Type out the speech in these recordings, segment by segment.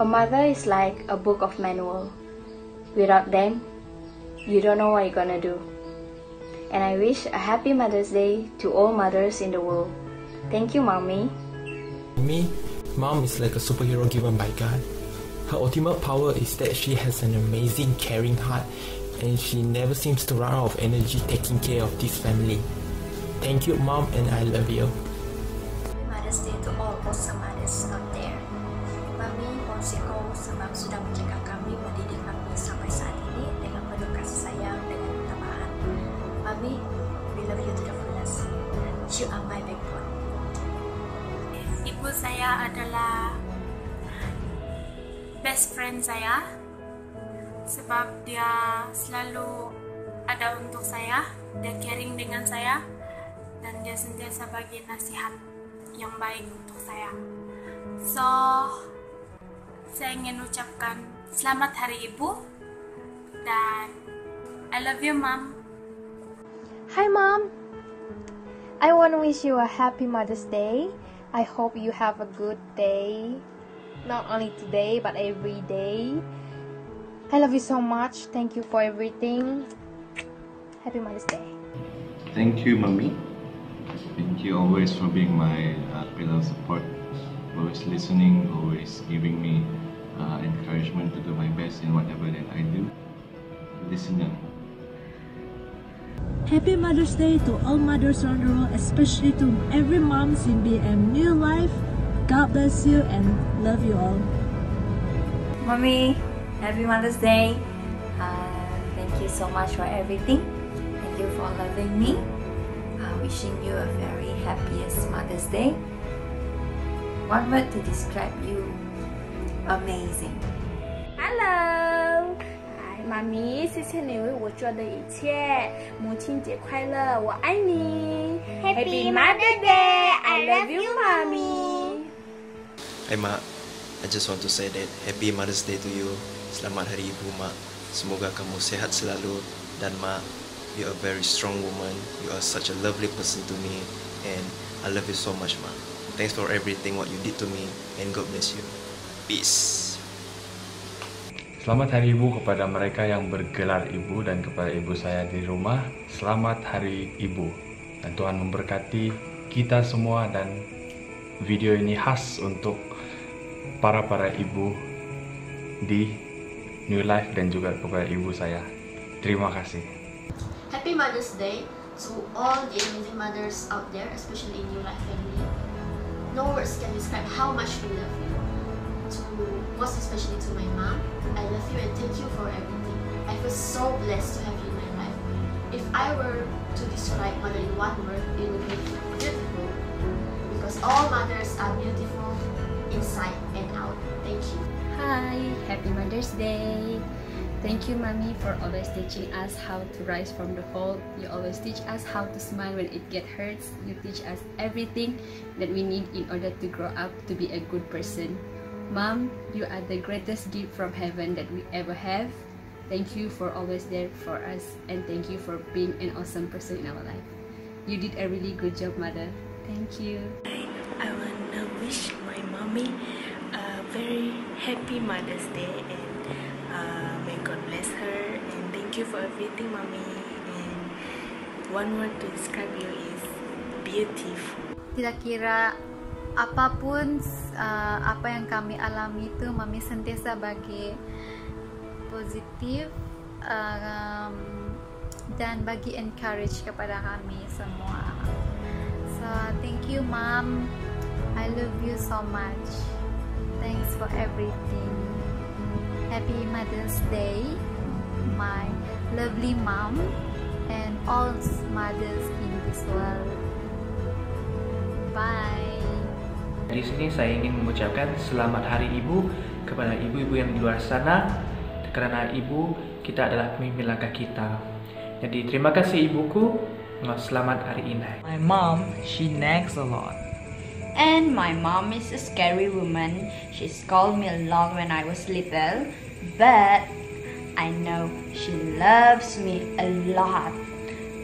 A mother is like a book of manual. Without them, you don't know what you're gonna do. And I wish a happy Mother's Day to all mothers in the world. Thank you, Mommy. To me, Mom is like a superhero given by God. Her ultimate power is that she has an amazing caring heart and she never seems to run out of energy taking care of this family. Thank you, Mom, and I love you. Mother's Day to all awesome mothers out there. Mami, Monsiko, sebab sudah menjaga kami, mendidik kami sampai saat ini dengan penuh kasih sayang, dengan ketabahan. Mami, we love you to the fullest. You are my backbone. Ibu saya adalah best friend saya, sebab dia selalu ada untuk saya, dia caring dengan saya, dan dia sentiasa bagi nasihat yang baik untuk saya. So, saya ingin ucapkan selamat Hari Ibu, dan I love you, Mom. Hi, Mom. I want to wish you a happy Mother's Day. I hope you have a good day. Not only today, but every day. I love you so much. Thank you for everything. Happy Mother's Day. Thank you, Mommy. Thank you always for being my pillar of support. Always listening, always giving me encouragement to do my best in whatever that I do. Listener. Happy Mother's Day to all mothers around the world, especially to every moms in BM New Life. God bless you and love you all. Mommy, happy Mother's Day. Thank you so much for everything. Thank you for loving me. Wishing you a very happiest Mother's Day. One word to describe you: amazing. Hello， 妈咪，谢谢你为我做的一切。母亲节快乐，我爱你。Happy Mother's Day, I love you, Mommy. Hai Mak, I just want to say that Happy Mother's Day to you. Selamat Hari Ibu, Mak. Semoga kamu sehat selalu. Dan Mak, you're a very strong woman. You are such a lovely person to me. And I love you so much, Mak. Thanks for everything what you did to me. And God bless you. Peace. Selamat Hari Ibu kepada mereka yang bergelar ibu dan kepada ibu saya di rumah. Selamat Hari Ibu. Dan Tuhan memberkati kita semua, dan video ini khas untuk para ibu di New Life dan juga kepada ibu saya. Terima kasih. Happy Mother's Day to all the amazing mothers out there, especially in New Life family. No words can describe how much we love you. Most especially to my mom, I love you and thank you for everything. I feel so blessed to have you in my life. If I were to describe mother in one word, it would be beautiful. Because all mothers are beautiful inside and out. Thank you. Hi, happy Mother's Day. Thank you, Mommy, for always teaching us how to rise from the fall. You always teach us how to smile when it gets hurts. You teach us everything that we need in order to grow up to be a good person. Mom, you are the greatest gift from heaven that we ever have. Thank you for always there for us, and thank you for being an awesome person in our life. You did a really good job, Mother. Thank you. I want to wish my mommy a very happy Mother's Day, and may God bless her, and thank you for everything, Mommy. And one word to describe you is beautiful. Tidak kira apapun apa yang kami alami itu, Mami sentiasa bagi positif dan bagi encourage kepada kami semua. So thank you, Mom. I love you so much. Thanks for everything. Happy Mother's Day, my lovely mom and all mothers in this world. Bye. Di sini saya ingin mengucapkan selamat Hari Ibu kepada ibu-ibu yang di luar sana, karena ibu kita adalah pemimpin langkah kita. Jadi terima kasih ibuku, selamat hari ini. My mom, she nags a lot. And my mom is a scary woman. She scolded me a lot when I was little, but I know she loves me a lot.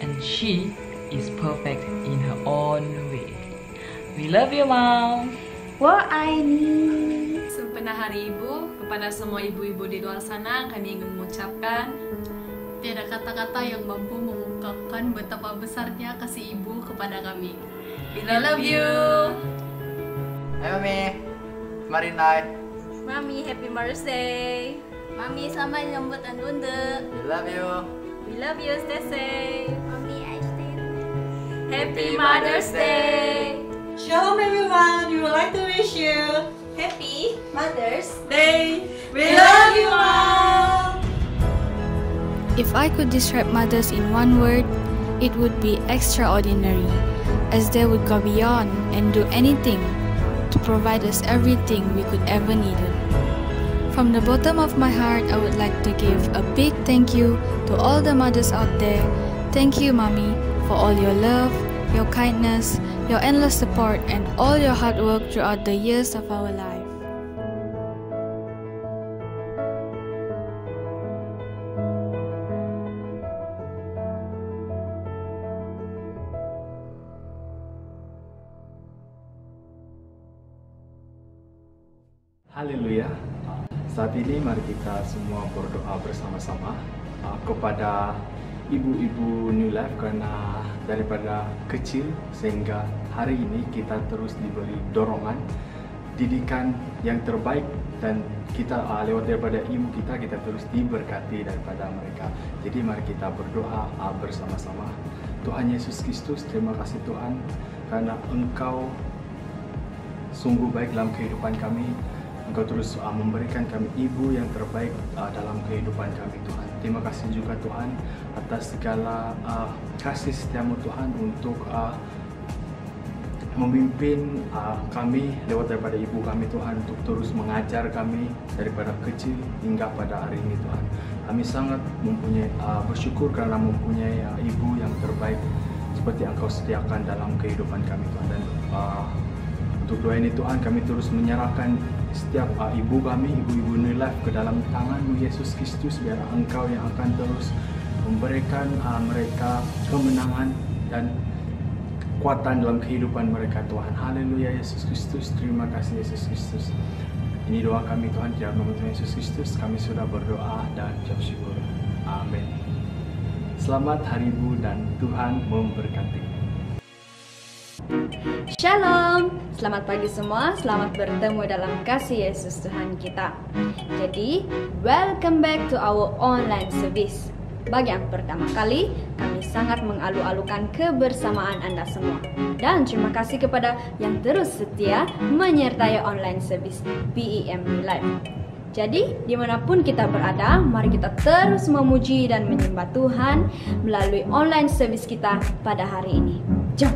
And she is perfect in her own way. We love you, Mom. 我爱你。kepada Hari Ibu, kepada semua ibu-ibu di luar sana, kami ingin mengucapkan tiada kata-kata yang mampu mengungkapkan betapa besarnya kasih ibu kepada kami. We love you. Hai Mami, kemarin night. Mami, Happy Mother's Day. Mami, selamat menyambut dan bunda. We love you. We love you, stay safe. Mami, I stay. Happy Mother's Day. Shalom everyone, we would like to wish you Happy Mother's Day. We love you all. If I could describe mothers in one word, it would be extraordinary, as they would go beyond and do anything to provide us everything we could ever needed. From the bottom of my heart, I would like to give a big thank you to all the mothers out there. Thank you, Mommy, for all your love, your kindness, your endless support, and all your hard work throughout the years of our life. Haleluya. Saat ini mari kita semua berdoa bersama-sama kepada ibu-ibu New Life, karena daripada kecil sehingga hari ini kita terus diberi dorongan, didikan yang terbaik, dan kita lewat daripada ibu kita terus diberkati daripada mereka. Jadi mari kita berdoa bersama-sama. Tuhan Yesus Kristus, terima kasih Tuhan karena Engkau sungguh baik dalam kehidupan kami. Engkau terus memberikan kami ibu yang terbaik dalam kehidupan kami Tuhan. Terima kasih juga Tuhan atas segala kasih setiamu Tuhan untuk memimpin kami lewat daripada ibu kami Tuhan, untuk terus mengajar kami daripada kecil hingga pada hari ini Tuhan. Kami sangat mempunyai bersyukur karena mempunyai ibu yang terbaik seperti Engkau sediakan dalam kehidupan kami Tuhan. Dan untuk doa ini Tuhan, kami terus menyerahkan setiap ibu kami, ibu-ibu New Life ke dalam tangan-Mu Yesus Kristus, biar Engkau yang akan terus memberikan mereka kemenangan dan kekuatan dalam kehidupan mereka Tuhan. Haleluya Yesus Kristus, terima kasih Yesus Kristus. Ini doa kami Tuhan, di dalam nama Tuhan Yesus Kristus kami sudah berdoa dan ucap syukur. Amin. Selamat Hari Ibu dan Tuhan memberkati. Shalom, selamat pagi semua, selamat bertemu dalam kasih Yesus Tuhan kita. Jadi, welcome back to our online service. Bagi yang pertama kali, kami sangat mengalu-alukan kebersamaan Anda semua. Dan terima kasih kepada yang terus setia menyertai online service BEM New Life. Jadi, dimanapun kita berada, mari kita terus memuji dan menyembah Tuhan melalui online service kita pada hari ini. Jom!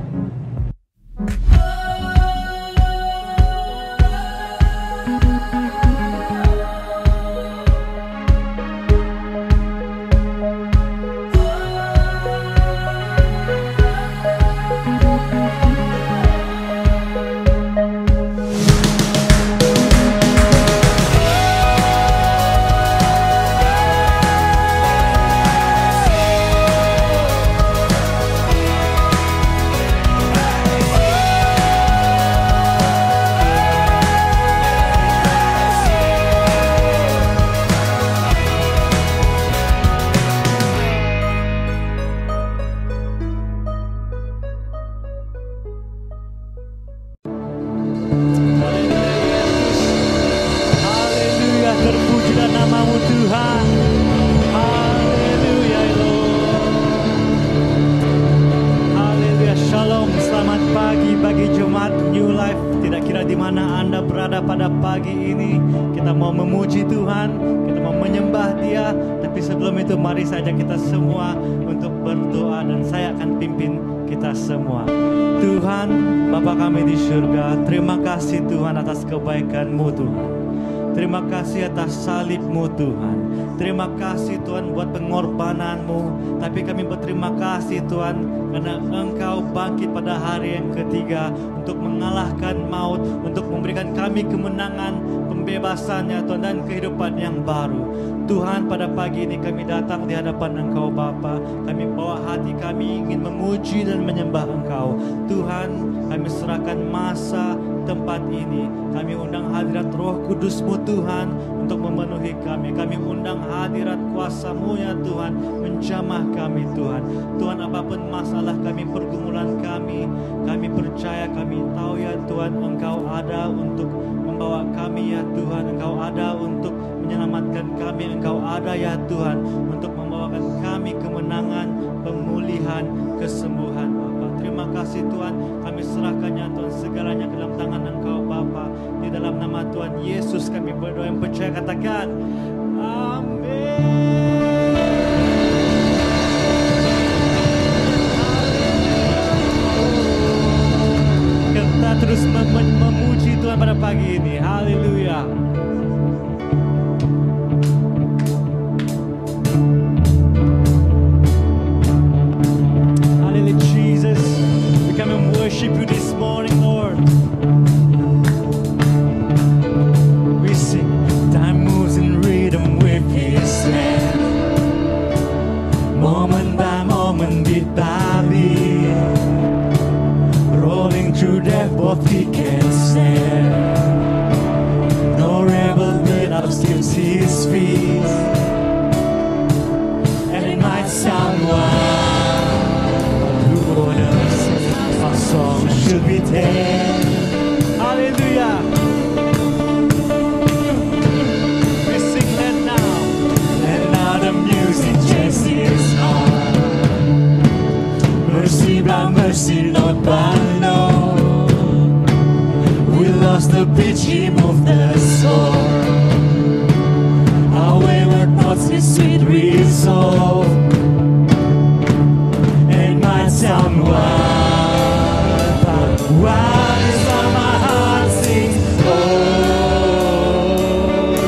Mari saja kita semua untuk berdoa dan saya akan pimpin kita semua. Tuhan, Bapa kami di surga, terima kasih Tuhan atas kebaikan-Mu Tuhan. Terima kasih atas salib-Mu Tuhan. Terima kasih Tuhan buat pengorbanan-Mu. Tapi kami berterima kasih Tuhan karena Engkau bangkit pada hari yang ketiga untuk mengalahkan maut, untuk memberikan kami kemenangan, pembebasannya Tuhan, dan kehidupan yang baru. Tuhan, pada pagi ini kami datang di hadapan Engkau Bapa. Kami bawa hati kami ingin memuji dan menyembah Engkau. Tuhan, kami serahkan masa tempat ini. Kami undang hadirat Roh Kudus-Mu Tuhan untuk memenuhi kami. Kami undang hadirat kuasa-Mu ya Tuhan, menjamah kami Tuhan. Tuhan, apapun masalah kami, pergumulan kami percaya, kami tahu ya Tuhan, Engkau ada untuk membawa kami ya Tuhan. Engkau ada untuk menyelamatkan kami. Engkau ada ya Tuhan untuk membawakan kami kemenangan, pemulihan, kesembuhan Bapa. Terima kasih Tuhan, kami serahkan ya Tuhan segalanya ke dalam tangan Engkau Bapa. Di dalam nama Tuhan Yesus kami berdoa yang percaya, katakan amin. Kita terus memuji Tuhan pada pagi ini. Haleluya. Hallelujah, Jesus. We come and worship you this morning, Lord. We sing, time moves in rhythm with His hand. Moment by moment, beat by beat, rolling through death, both He can stand. No rebel that outstrips His feet, and it might sound wild, who would have said our song should be dead? Hallelujah. We sing that now, and now the music just is on. Mercy by mercy, not by law. We lost the pitch, He moved the sword. Our wayward thoughts, His sweet resolve. And it might sound wild, but wild is how my heart sings. Oh,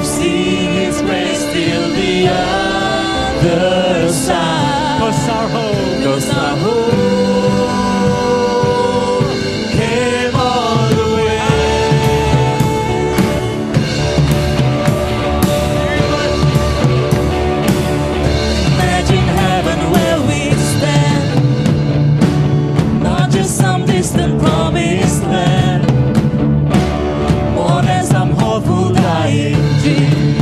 sing His praise till the other side. 'Cause our hope, 'cause our hope came all the way. Imagine heaven where we stand, not just some distant promised land, more than some hopeful dying dream.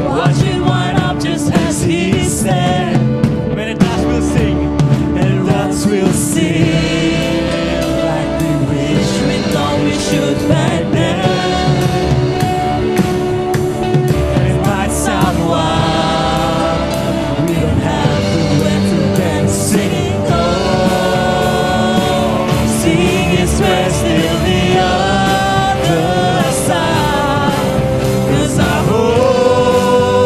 Watch it wind up just as He said. When it does, we'll sing, and rats will sing like we wish we thought we should back then. And it might sound wild, we don't have to wait to dance, singing oh, sing His praise till the other side. 'Cause our hope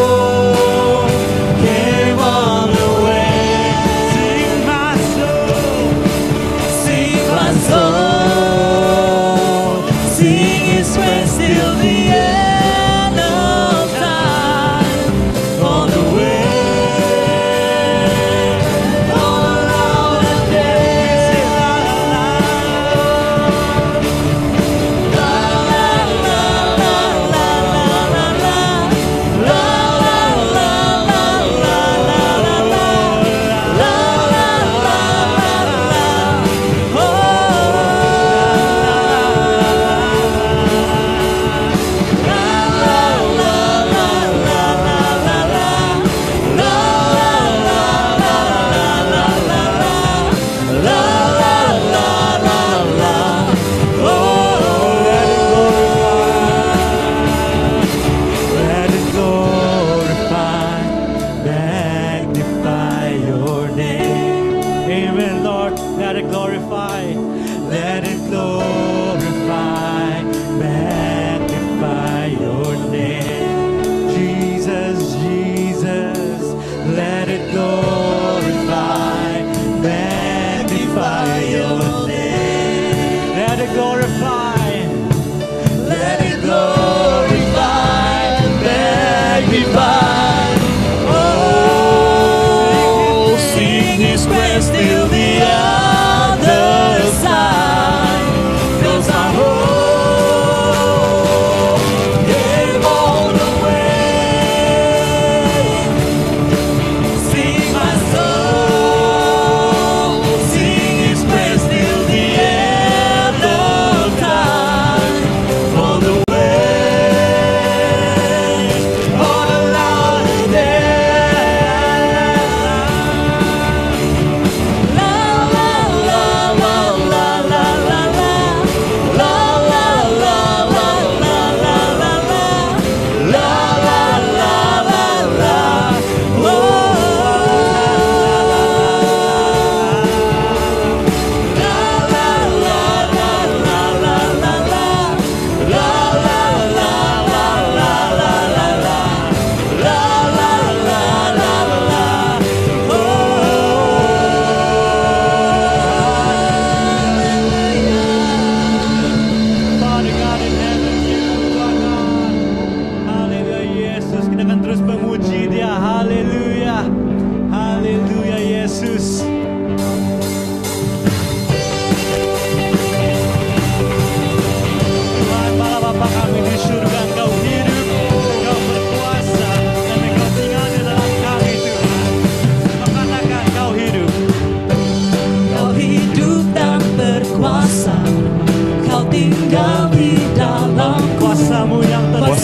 came all the way. Sing my soul, sing my soul, sing His praise till the end of time. All the way, all out of days. La la la la la la la la la la la la la Let it glorify, magnify your name. Amen, Lord. Let it glorify, let it glorify, magnify your name. Jesus, Jesus, let it glorify, magnify your name. Let it glorify, let it glorify, magnify. Oh, sing His praise till the other side. 'Cause our hope came all the way.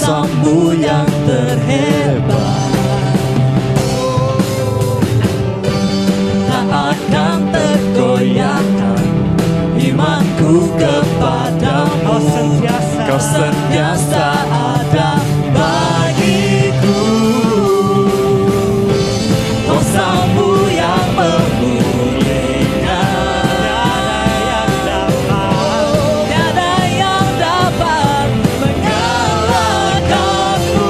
kuasamu yang terhebat. Tak akan tergoyahkan imanku kepadamu. Kau sentiasa ada bagiku. Kuasamu yang memulihkan, tiada yang dapat mengalahkanmu.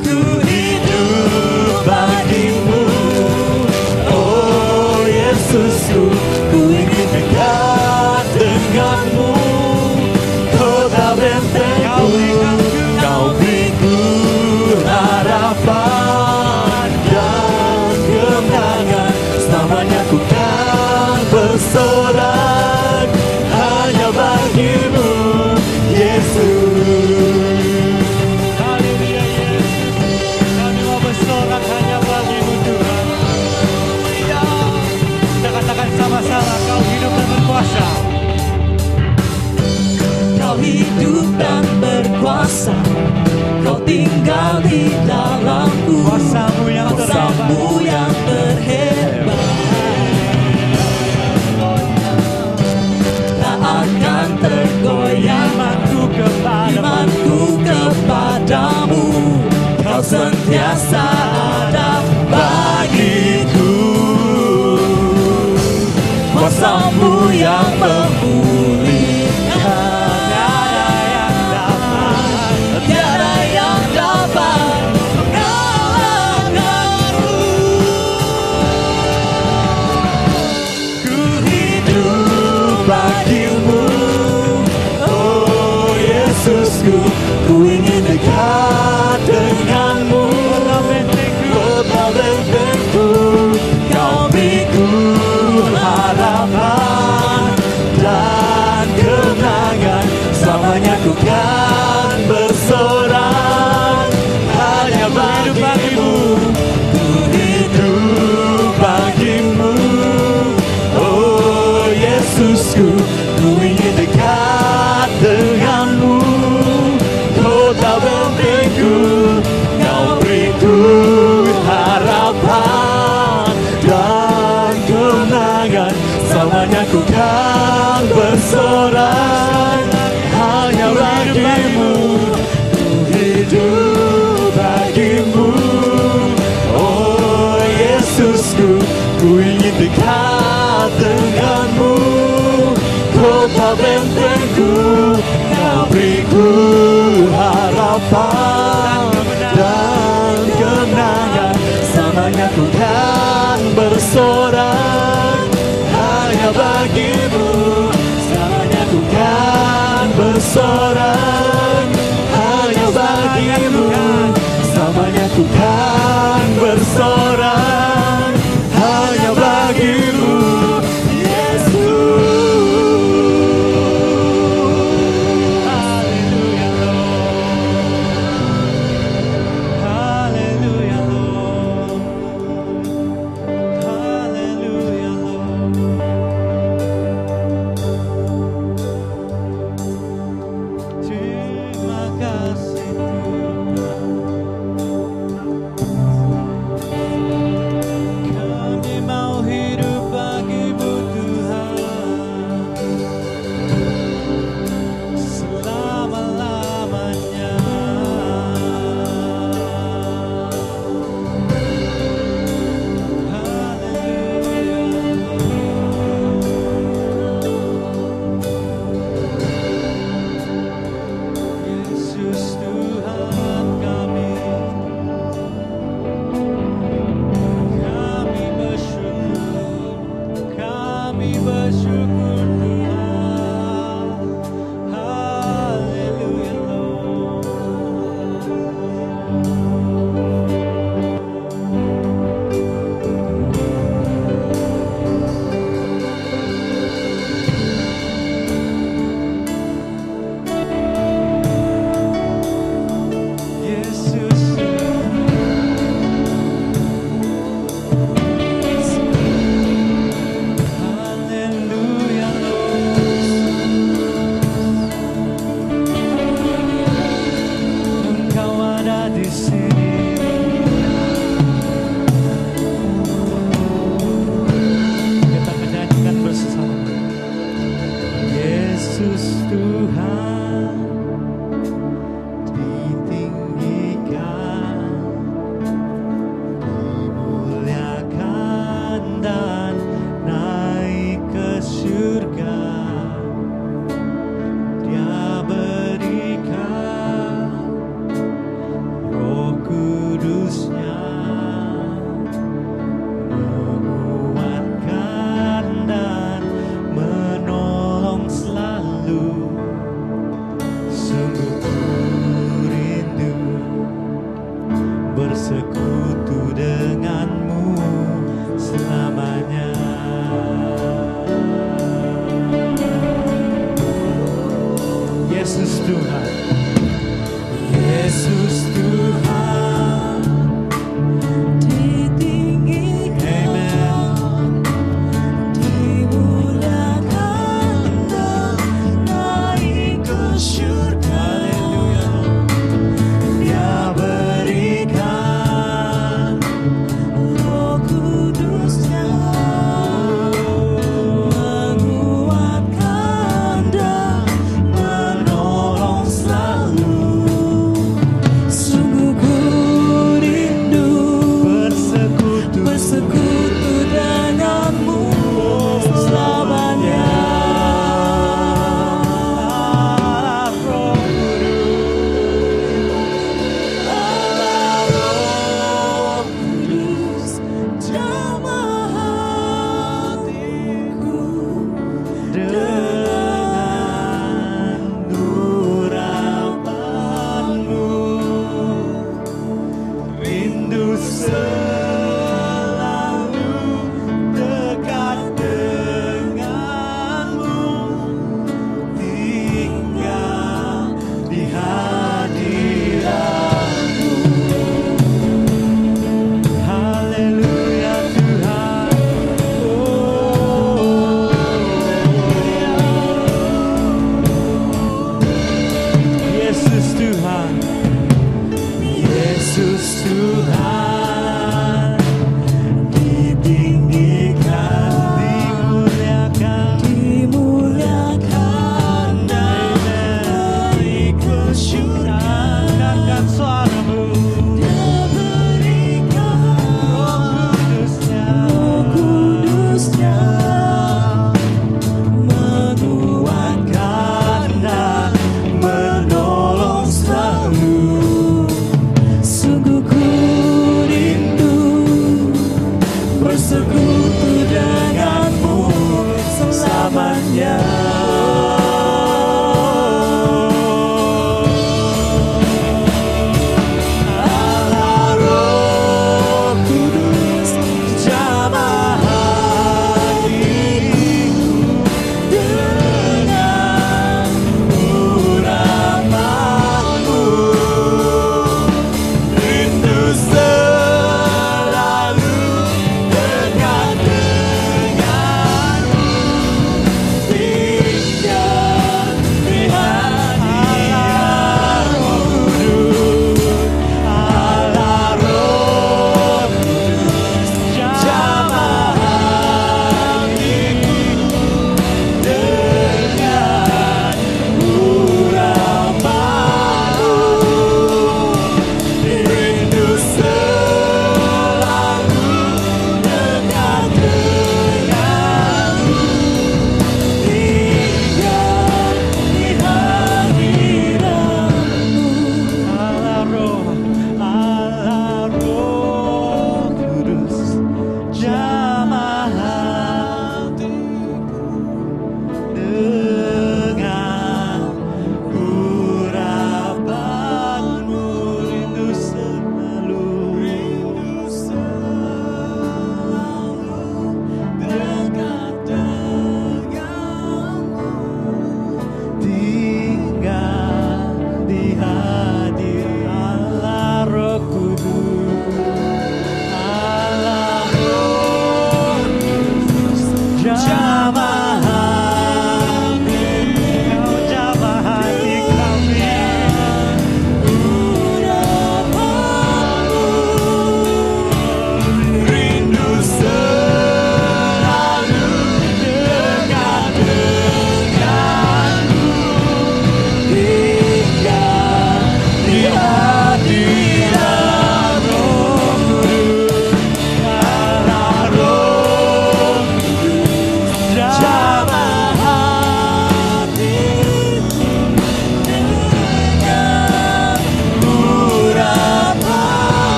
Ku hidup bagimu, oh Yesusku. Ku ingin dekat denganmu, kota bentengku. Kau beriku harapan dan kemenangan. Selamanya ku kan bersorak hanya bagimu, Yesus. Haleluya Yesus, kami mau bersorak hanya bagimu Tuhan. Ya, kita katakan sama-sama, Kau hidup dan berkuasa. Kau hidup dan berkuasa, Kau tinggal di dalamku. Kuasamu yang terhebat, tak akan tergoyah imanku kepadamu. Kau sentiasa ada bagiku. Kuasamu yang memulihkan, tiada yang dapat mengalahkanmu. Ku hidup bagimu, oh Yesusku. Ku ingin dekat denganmu, kota bentengku. Kau beriku harapan dan kemenangan. Selamanya ku kan bersorak hanya bagimu. Ku hidup bagimu, oh Yesusku. Ku ingin dekat denganmu, kota bentengku. Kau beriku harapan dan kemenangan. Selamanya ku kan bersorak hanya bagimu. Ku hidup bagimu, oh Yesusku. Ku ingin dekat denganmu, kota bentengku. Kau beriku harapan dan kemenangan. Selamanya ku kan bersorak hanya bagimu. Selamanya ku kan bersorak hanya bagimu. Selamanya ku kan bersorak hanya bagimu, Yesus. Haleluya Lord, Haleluya Lord, Haleluya.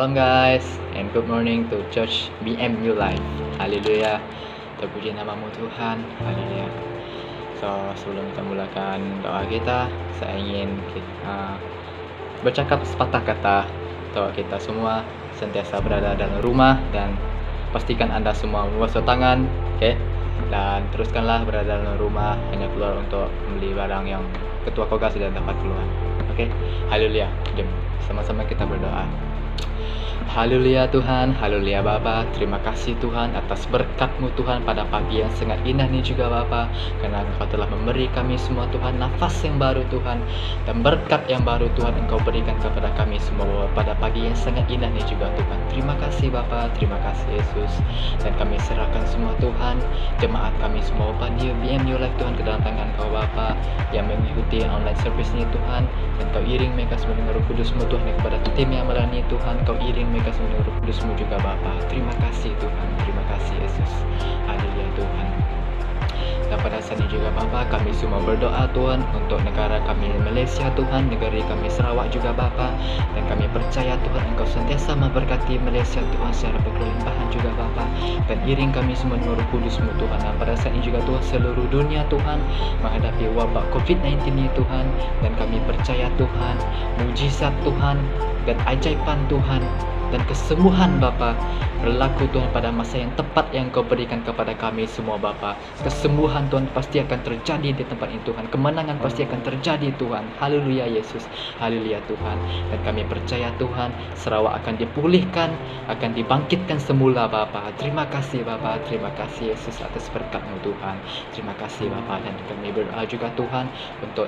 Shalom guys, and good morning to Church BM New Life. Haleluya. Terpuji namamu Tuhan. Haleluya. So, sebelum kita mulakan doa kita, saya ingin bercakap sepatah kata untuk kita semua sentiasa berada dalam rumah dan pastikan Anda semua membasuh tangan, oke? Dan teruskanlah berada dalam rumah, hanya keluar untuk membeli barang yang ketua keluarga sudah dapat keluar. Oke, haleluya. Jom sama-sama kita berdoa. Haleluya Tuhan, haleluya Bapa. Terima kasih Tuhan atas berkat-Mu Tuhan pada pagi yang sangat indah ini juga Bapa. Karena Engkau telah memberi kami semua Tuhan nafas yang baru Tuhan, dan berkat yang baru Tuhan Engkau berikan kepada kami semua Bapa pada pagi yang sangat indah ini juga Tuhan. Terima kasih Bapa, terima kasih Yesus. Dan kami serahkan semua Tuhan jemaat kami semua Bapa di BM New Life Tuhan ke dalam tangan Engkau Bapa, yang mengikuti online service ini Tuhan. Dan Kau iring mereka semua dengan Roh Kudus-Mu Tuhan, dan kepada tim yang melayani Tuhan Kau iring mereka semua dengan Roh Kudus-Mu juga Bapa. Terima kasih Tuhan, terima kasih Yesus. Haleluya Tuhan. Dan pada saat ini juga Bapa, kami semua berdoa Tuhan untuk negara kami Malaysia Tuhan, negeri kami Sarawak juga Bapa. Dan kami percaya Tuhan Engkau sentiasa memberkati Malaysia Tuhan secara berkelimpahan juga Bapa. Dan iring kami semua dengan Roh Kudus-Mu Tuhan. Dan pada saat ini juga Tuhan seluruh dunia Tuhan menghadapi wabak COVID-19 ini Tuhan. Dan kami percaya Tuhan mujizat Tuhan dan ajaiban Tuhan dan kesembuhan Bapa berlaku Tuhan pada masa yang tepat yang Kau berikan kepada kami semua Bapa. Kesembuhan Tuhan pasti akan terjadi di tempat ini Tuhan. Kemenangan pasti akan terjadi Tuhan. Haleluya Yesus. Haleluya Tuhan. Dan kami percaya Tuhan Sarawak akan dipulihkan, akan dibangkitkan semula Bapa. Terima kasih Bapa. Terima kasih Yesus atas berkat-Mu Tuhan. Terima kasih Bapa. Dan kami berdoa juga Tuhan untuk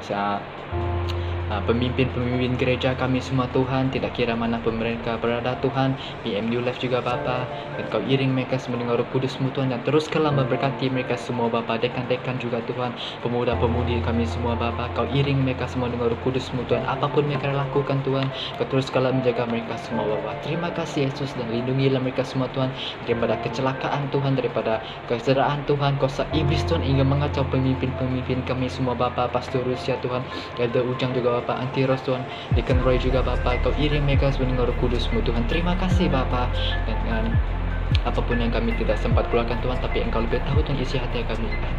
pemimpin-pemimpin gereja kami semua Tuhan, tidak kira mana pun mereka berada Tuhan, BM New Life juga Bapa. Dan Kau iring mereka semua dengan Roh Kudus-Mu Tuhan, dan teruskanlah memberkati mereka semua Bapa. Dekan-dekan juga Tuhan, pemuda-pemudi kami semua Bapa, Kau iring mereka semua dengan Roh Kudus-Mu Tuhan. Apapun mereka lakukan Tuhan, Kau teruskanlah menjaga mereka semua Bapa. Terima kasih Yesus, dan lindungilah mereka semua Tuhan daripada kecelakaan Tuhan, daripada kecederaan Tuhan, kuasa iblis Tuhan, hingga mengacau pemimpin-pemimpin kami semua Bapa. Pastor Rusia Tuhan, Elder Ujang juga Bapa, Antiros Tuhan, Deacon Roy juga Bapa. Kau iring mereka semua dengan Roh Kudus-Mu Tuhan. Terima kasih Bapa. Dan apapun yang kami tidak sempat keluarkan Tuhan, tapi Engkau lebih tahu Tuhan isi hati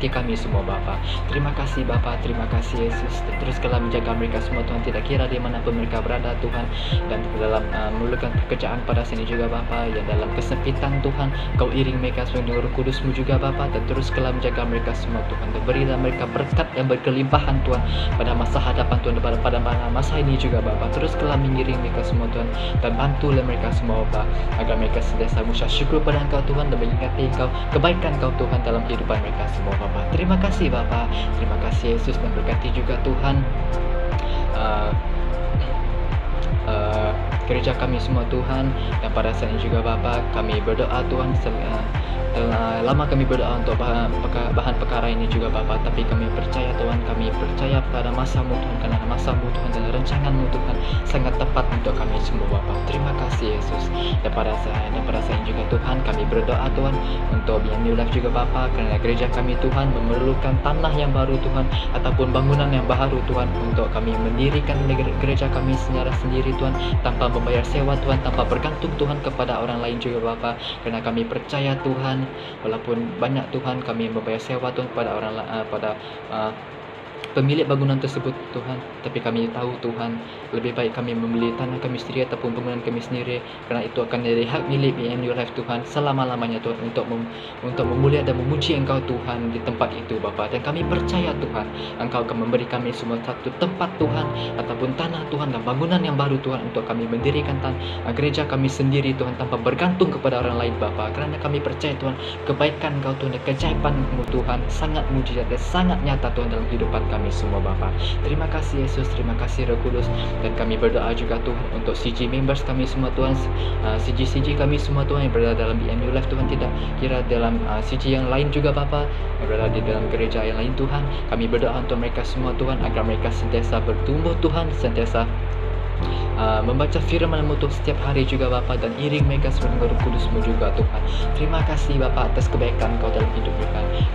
kami semua Bapa. Terima kasih Bapa, terima kasih Yesus. Teruskanlah menjaga mereka semua Tuhan, tidak kira di mana pun mereka berada Tuhan. Dan dalam melakukan pekerjaan pada sini juga Bapa, yang dalam kesempitan Tuhan, Kau iring mereka semua dengan Roh Kudus-Mu juga Bapa. Dan teruskanlah menjaga mereka semua Tuhan, dan berilah mereka berkat yang berkelimpahan Tuhan pada masa hadapan Tuhan, pada masa ini juga Bapa. Teruskanlah mengiring mereka semua Tuhan, dan bantulah mereka semua Bapa, agar mereka sentiasa mengucap syukur pada Engkau Tuhan, dan mengingati Engkau, kebaikan Kau Tuhan dalam kehidupan mereka semua Bapa. Terima kasih Bapa, terima kasih Yesus, dan berkati juga Tuhan gereja kami semua Tuhan. Dan pada saat ini juga Bapa, kami berdoa Tuhan, lama kami berdoa untuk bahan perkara ini juga Bapa, tapi kami percaya Tuhan, kami percaya pada masa-Mu Tuhan, karena masa-Mu Tuhan dan rancangan-Mu Tuhan sangat tepat untuk kami semua Bapa. Terima kasih Yesus. Dan pada saat ini juga Tuhan, kami berdoa Tuhan untuk BM New Life juga Bapa, karena gereja kami Tuhan memerlukan tanah yang baru Tuhan, ataupun bangunan yang baru Tuhan, untuk kami mendirikan gereja kami secara sendiri Tuhan, tanpa membayar sewa Tuhan, tanpa bergantung Tuhan kepada orang lain juga Bapa. Karena kami percaya Tuhan, walaupun banyak Tuhan kami membayar sewa Tuhan kepada orang pemilik bangunan tersebut Tuhan, tapi kami tahu Tuhan, lebih baik kami membeli tanah kami sendiri ataupun bangunan kami sendiri, karena itu akan menjadi hak milik BM New Life Tuhan selama-lamanya Tuhan, untuk memuliakan dan memuji Engkau Tuhan di tempat itu Bapa. Dan kami percaya Tuhan, Engkau akan memberi kami semua satu tempat Tuhan, ataupun tanah Tuhan, dan bangunan yang baru Tuhan, untuk kami mendirikan gereja kami sendiri Tuhan, tanpa bergantung kepada orang lain Bapa. Kerana kami percaya Tuhan, kebaikan Engkau Tuhan dan keajaiban-Mu Tuhan sangat mujizat dan sangat nyata Tuhan dalam kehidupan kami semua Bapa. Terima kasih Yesus, terima kasih Roh Kudus. Dan kami berdoa juga Tuhan untuk CG members kami semua Tuhan, CG kami semua Tuhan yang berada dalam BM New Life Tuhan, tidak kira dalam CG yang lain juga Bapa, yang berada di dalam gereja yang lain Tuhan. Kami berdoa untuk mereka semua Tuhan, agar mereka sentiasa bertumbuh Tuhan, sentiasa membaca firman-Mu Tuhan setiap hari juga Bapa, dan iring mereka semua dengan Roh Kudus-Mu juga Tuhan. Terima kasih Bapa atas kebaikan Kau dalam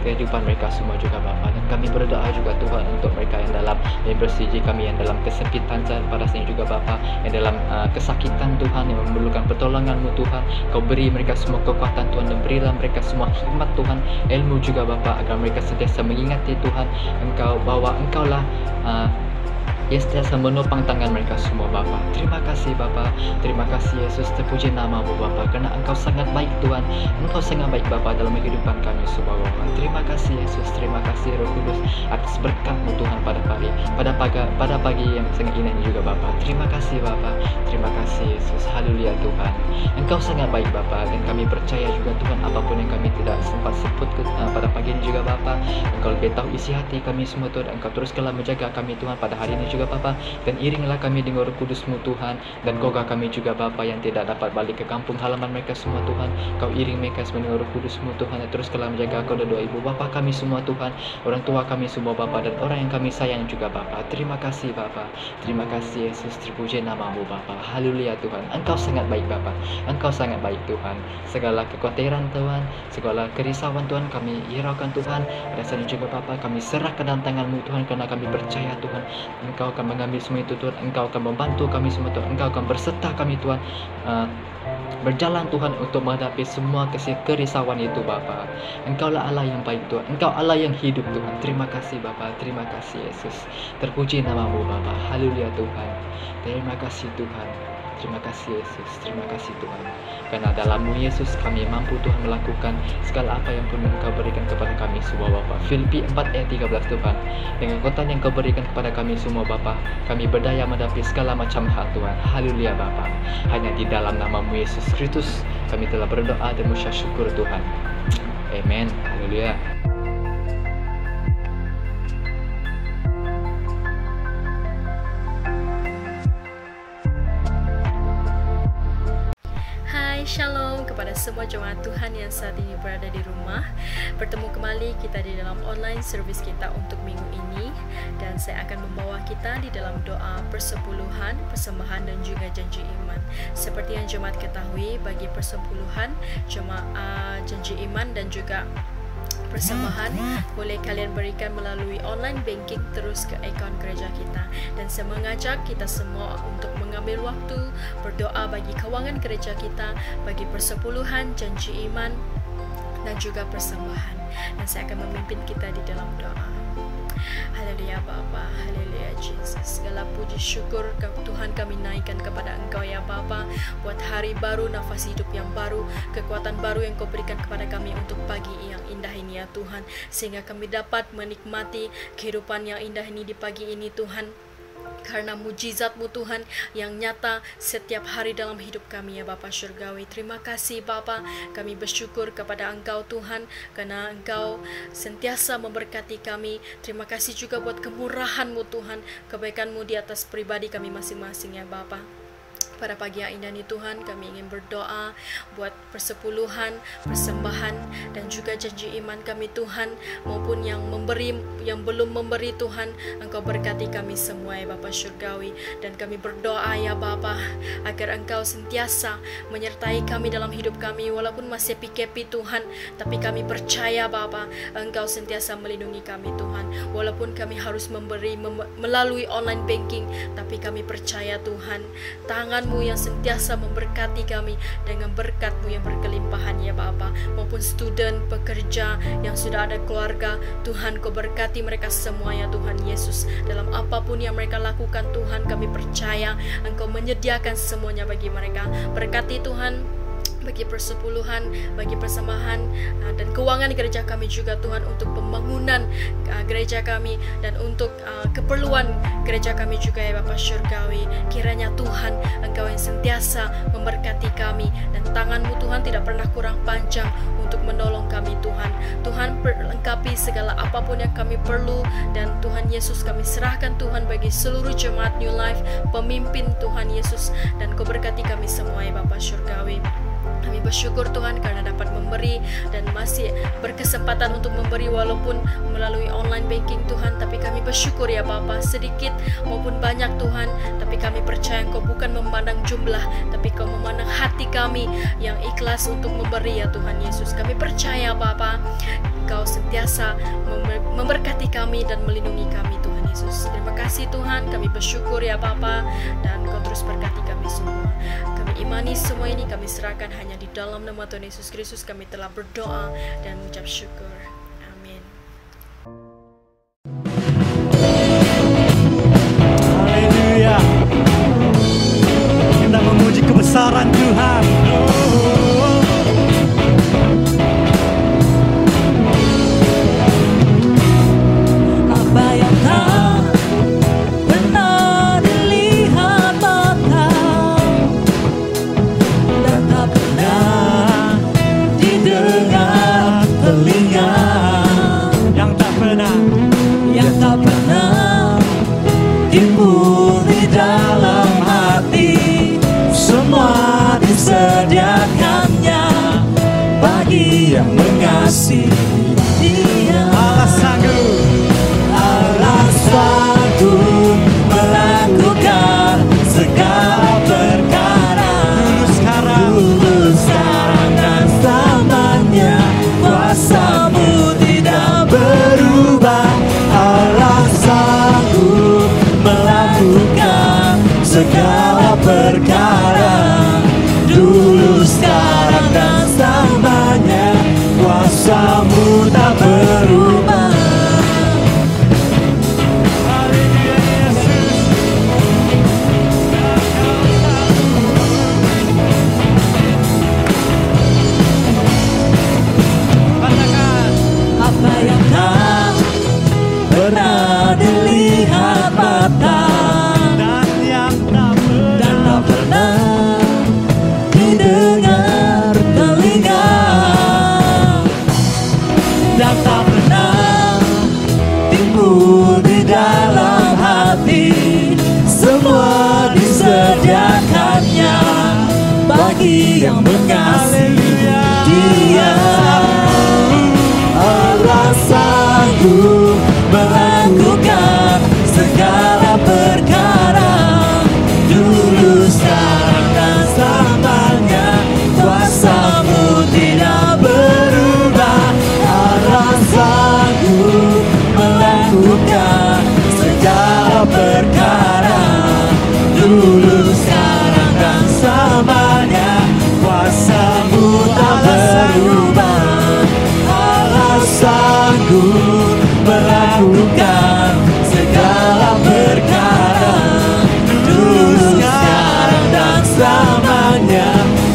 kehidupan mereka semua juga Bapa. Dan kami berdoa juga Tuhan untuk mereka yang dalam member CG kami, yang dalam kesempitan pada sini juga Bapa, yang dalam kesakitan Tuhan, yang memerlukan pertolongan-Mu Tuhan. Kau beri mereka semua kekuatan Tuhan, dan berilah mereka semua hikmat Tuhan, ilmu juga Bapa, agar mereka sentiasa mengingati Tuhan Engkau, bahwa Engkau lah yang sentiasa menopang tangan mereka semua Bapa. Terima kasih Bapa, terima kasih Yesus, terpuji nama-Mu Bapa, karena Engkau sangat baik Tuhan, Engkau sangat baik Bapa dalam kehidupan kami semua Bapa. Terima kasih kasih Roh Kudus atas berkat-Mu Tuhan pada pagi yang sangat indah ini juga Bapa. Terima kasih Bapa, terima kasih Yesus. Haleluya Tuhan, Engkau sangat baik Bapa, dan kami percaya juga Tuhan apapun yang kami tidak sempat sebut pada pagi ini juga Bapa, Engkau lebih tahu isi hati kami semua Tuhan. Engkau teruskanlah menjaga kami Tuhan pada hari ini juga Bapa, dan iringlah kami dengan Roh Kudus-Mu Tuhan, dan gogah kami juga Bapa yang tidak dapat balik ke kampung halaman mereka semua Tuhan. Kau iring mereka semua dengan Roh Kudus-Mu Tuhan, dan teruskanlah menjaga kau dan doa ibu bapa kami semua Tuhan, orang tua kami semua Bapa, dan orang yang kami sayang juga Bapa. Terima kasih Bapa, terima kasih Yesus, terpuji nama-Mu Bapa. Haleluya Tuhan, Engkau sangat baik Bapa, Engkau sangat baik Tuhan. Segala kekhawatiran Tuhan, segala kerisauan Tuhan kami hiraukan Tuhan. Pada saat ini juga Bapa, kami serahkan dalam tangan-Mu Tuhan, karena kami percaya Tuhan Engkau akan mengambil semua itu Tuhan. Engkau akan membantu kami semua Tuhan, Engkau akan berserta kami Tuhan, berjalan Tuhan untuk menghadapi semua kerisauan itu Bapa. Engkaulah Allah yang baik Tuhan, Engkau Allah yang hidup Tuhan. Terima kasih Bapa, terima kasih Yesus, terpuji nama-Mu Bapa. Haleluya Tuhan, terima kasih Tuhan, terima kasih Yesus, terima kasih Tuhan. Karena dalam-Mu Yesus kami mampu Tuhan melakukan segala apa yang pun Engkau berikan kepada kami semua Bapa. Filipi 4 ayat 13 Tuhan, dengan kekuatan yang Kau berikan kepada kami semua Bapa, kami berdaya menghadapi segala macam hal Tuhan. Haleluya Bapa, hanya di dalam nama-Mu Yesus Kristus kami telah berdoa dan mengucap syukur Tuhan. Amen. Haleluya. Shalom kepada semua jemaat Tuhan yang saat ini berada di rumah. Bertemu kembali kita di dalam online service kita untuk minggu ini, dan saya akan membawa kita di dalam doa persepuluhan, persembahan dan juga janji iman. Seperti yang jemaat ketahui, bagi persepuluhan, jemaat janji iman dan juga persembahan boleh kalian berikan melalui online banking terus ke akaun gereja kita. Dan saya mengajak kita semua untuk mengambil waktu berdoa bagi kewangan gereja kita, bagi persepuluhan, janji iman dan juga persembahan. Dan saya akan memimpin kita di dalam doa. Haleluya Bapa, haleluya Jesus. Segala puji syukur Tuhan kami naikkan kepada Engkau ya Bapa, buat hari baru, nafas hidup yang baru, kekuatan baru yang Kau berikan kepada kami untuk pagi yang indah ini ya Tuhan, sehingga kami dapat menikmati kehidupan yang indah ini di pagi ini Tuhan, karena mujizat-Mu Tuhan yang nyata setiap hari dalam hidup kami ya Bapa Surgawi. Terima kasih Bapa, kami bersyukur kepada Engkau Tuhan, karena Engkau sentiasa memberkati kami. Terima kasih juga buat kemurahan-Mu Tuhan, kebaikan-Mu di atas pribadi kami masing-masing ya Bapa. Pada pagi yang indah ini Tuhan, kami ingin berdoa buat persepuluhan, persembahan dan juga janji iman kami Tuhan, maupun yang memberi, yang belum memberi Tuhan. Engkau berkati kami semua ya Bapa Surgawi, dan kami berdoa ya Bapa agar Engkau sentiasa menyertai kami dalam hidup kami, walaupun masih PKP Tuhan, tapi kami percaya Bapa Engkau sentiasa melindungi kami Tuhan, walaupun kami harus memberi melalui online banking, tapi kami percaya Tuhan tangan-Mu yang sentiasa memberkati kami dengan berkat-Mu yang berkelimpahan ya Bapa, maupun student, pekerja yang sudah ada keluarga Tuhan, Kau berkati mereka semua ya Tuhan Yesus, dalam apapun yang mereka lakukan Tuhan, kami percaya Engkau menyediakan semuanya bagi mereka. Berkati Tuhan bagi persepuluhan, bagi persembahan dan keuangan gereja kami juga Tuhan, untuk pembangunan gereja kami dan untuk keperluan gereja kami juga ya Bapa Surgawi. Kiranya Tuhan Engkau yang sentiasa memberkati kami, dan tangan-Mu Tuhan tidak pernah kurang panjang untuk menolong kami Tuhan. Tuhan perlengkapi segala apapun yang kami perlu, dan Tuhan Yesus kami serahkan Tuhan bagi seluruh jemaat New Life, pemimpin Tuhan Yesus, dan Kau berkati kami semua ya Bapa Surgawi. Kami bersyukur Tuhan karena dapat memberi dan masih berkesempatan untuk memberi walaupun melalui online banking Tuhan. Tapi kami bersyukur ya Bapa, sedikit maupun banyak Tuhan, tapi kami percaya Engkau bukan memandang jumlah, tapi Kau memandang hati kami yang ikhlas untuk memberi ya Tuhan Yesus. Kami percaya Bapa Engkau sentiasa memberkati kami dan melindungi kami Tuhan Yesus. Terima kasih Tuhan, kami bersyukur ya Bapa, dan Kau terus berkati kami semua. Kami imani semua ini, kami serahkan hanya di dalam nama Tuhan Yesus Kristus kami telah berdoa dan mengucap syukur. Amin. Haleluya. Kita memuji kebesaran Tuhan. kasih Dia. Allah sanggup melakukan segala perkara. Dulu sekarang dan selamanya, kuasa-Mu tidak berubah. Allah sanggup melakukan segala perkara. Dulu sekarang dan selamanya, kuasa-Mu tak berubah. Apa yang tak pernah dilihat mata dan yang tak pernah didengar telinga dan tak pernah timbul di dalam hati, semua disediakannya bagi yang mengasihi Dia. Allah sanggup melakukan segala perkara. Dulu, sekarang dan selamanya, kuasa-Mu tidak berubah. Allah sanggup melakukan segala perkara. Dulu, sekarang dan selamanya, kuasa-Mu tak berubah. Allah sanggup melakukan segala perkara. Dulu, sekarang dan selamanya,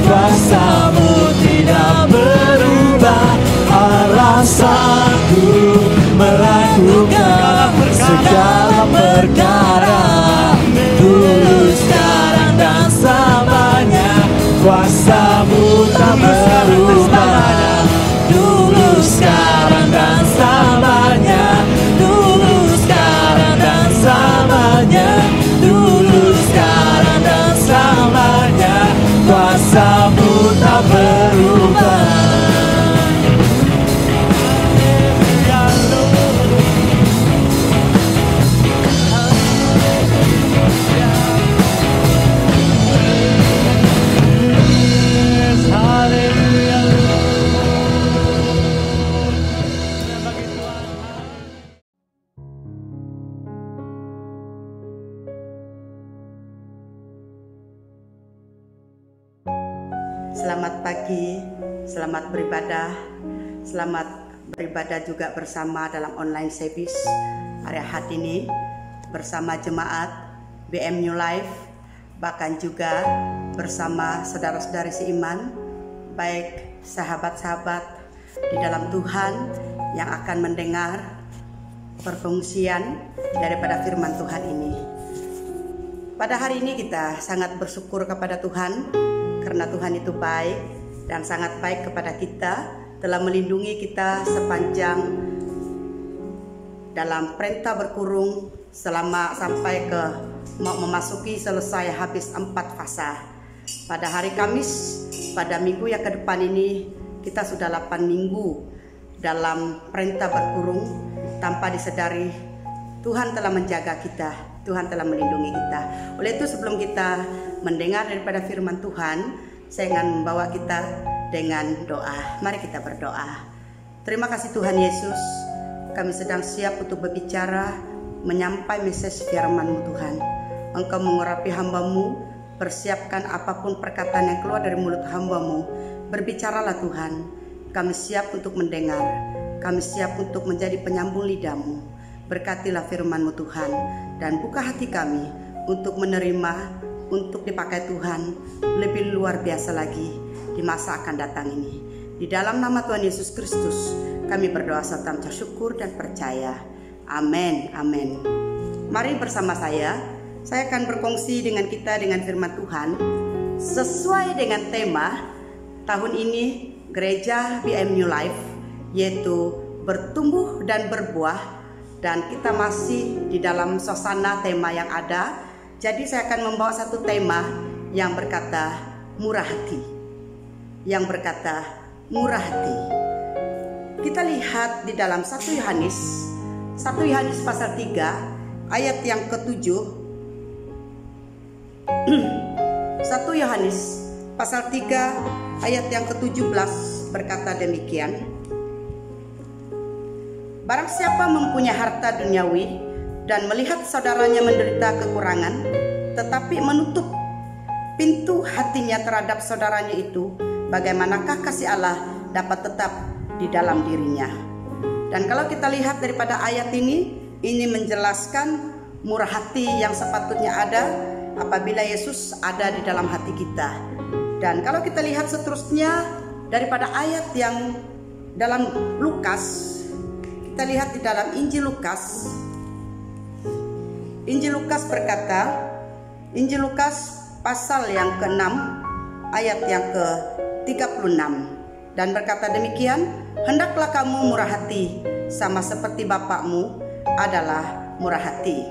kuasa-Mu tidak berubah. Allah sanggup melakukan segala perkara. Dulu, sekarang dan selamanya, kuasa-Mu tak berubah. Dulu, sekarang dan selamanya. Dulu, sekarang dan selamanya. Dulu, sekarang dan selamanya, kuasa-Mu tak berubah. Selamat pagi, selamat beribadah juga bersama dalam online service hari Ahad ini bersama jemaat BM New Life, bahkan juga bersama saudara-saudari seiman, baik sahabat-sahabat di dalam Tuhan yang akan mendengar perfungsian daripada firman Tuhan ini. Pada hari ini kita sangat bersyukur kepada Tuhan karena Tuhan itu baik dan sangat baik kepada kita, telah melindungi kita sepanjang dalam perintah berkurung selama sampai ke mau memasuki selesai habis 4 fasa. Pada hari Kamis, pada minggu yang ke depan ini, kita sudah 8 minggu dalam perintah berkurung tanpa disadari Tuhan telah menjaga kita, Tuhan telah melindungi kita. Oleh itu sebelum kita mendengar daripada firman Tuhan, saya ingin membawa kita dengan doa. Mari kita berdoa. Terima kasih Tuhan Yesus, kami sedang siap untuk berbicara, menyampai message firman-Mu Tuhan. Engkau mengurapi hamba-Mu, persiapkan apapun perkataan yang keluar dari mulut hamba-Mu. Berbicaralah Tuhan, kami siap untuk mendengar, kami siap untuk menjadi penyambung lidah-Mu. Berkatilah firman-Mu Tuhan, dan buka hati kami untuk menerima, untuk dipakai Tuhan lebih luar biasa lagi di masa akan datang ini. Di dalam nama Tuhan Yesus Kristus kami berdoa serta mengucap syukur dan percaya. Amin, amin. Mari bersama saya akan berkongsi dengan kita dengan firman Tuhan sesuai dengan tema tahun ini Gereja BM New Life, yaitu bertumbuh dan berbuah. Dan kita masih di dalam suasana tema yang ada. Jadi saya akan membawa satu tema yang berkata murah hati. Yang berkata murah hati. kita lihat di dalam 1 Yohanes pasal 3 ayat yang ke-7. 1 Yohanes pasal 3 ayat yang ke-17 berkata demikian. Barang siapa mempunyai harta duniawi dan melihat saudaranya menderita kekurangan, tetapi menutup pintu hatinya terhadap saudaranya itu, bagaimanakah kasih Allah dapat tetap di dalam dirinya? Dan kalau kita lihat daripada ayat ini menjelaskan murah hati yang sepatutnya ada apabila Yesus ada di dalam hati kita. Dan kalau kita lihat seterusnya daripada ayat yang dalam Lukas, kita lihat di dalam Injil Lukas berkata, Injil Lukas pasal yang ke-6 ayat yang ke-36, dan berkata demikian, hendaklah kamu murah hati sama seperti Bapakmu adalah murah hati.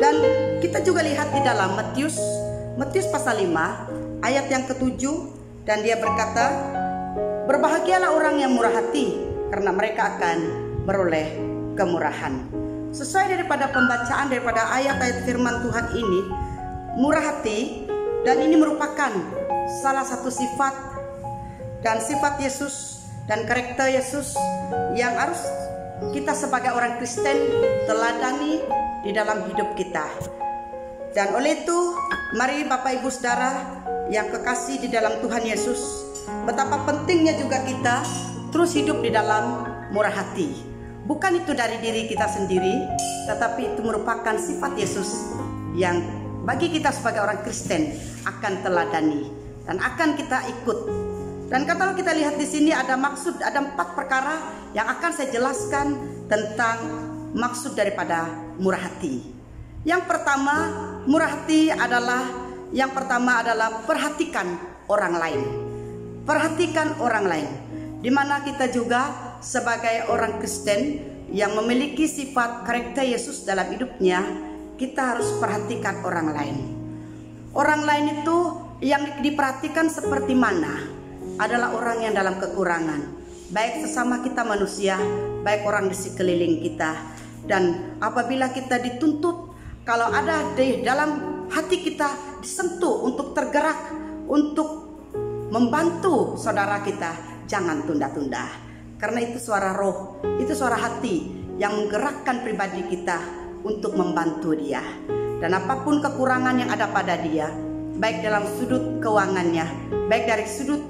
Dan kita juga lihat di dalam Matius pasal 5 ayat yang ke-7, dan dia berkata, berbahagialah orang yang murah hati karena mereka akan beroleh kemurahan. Sesuai daripada pembacaan daripada ayat-ayat firman Tuhan ini, murah hati, dan ini merupakan salah satu sifat dan sifat Yesus dan karakter Yesus yang harus kita sebagai orang Kristen teladani di dalam hidup kita. Dan oleh itu, mari Bapak Ibu Saudara yang kekasih di dalam Tuhan Yesus, betapa pentingnya juga kita terus hidup di dalam murah hati. Bukan itu dari diri kita sendiri, tetapi itu merupakan sifat Yesus yang bagi kita sebagai orang Kristen akan teladani dan akan kita ikut. Dan kalau kita lihat di sini ada 4 perkara yang akan saya jelaskan tentang maksud daripada murah hati. Yang pertama, murah hati adalah perhatikan orang lain. Perhatikan orang lain. Di mana kita juga sebagai orang Kristen yang memiliki sifat karakter Yesus dalam hidupnya, kita harus perhatikan orang lain. Orang lain itu yang diperhatikan seperti mana? Adalah orang yang dalam kekurangan, baik sesama kita manusia, baik orang di sekeliling kita. Dan apabila kita dituntut, kalau ada di dalam hati kita disentuh untuk tergerak, untuk membantu saudara kita, jangan tunda-tunda. Karena itu suara roh, itu suara hati yang menggerakkan pribadi kita untuk membantu dia. Dan apapun kekurangan yang ada pada dia, baik dalam sudut keuangannya, baik dari sudut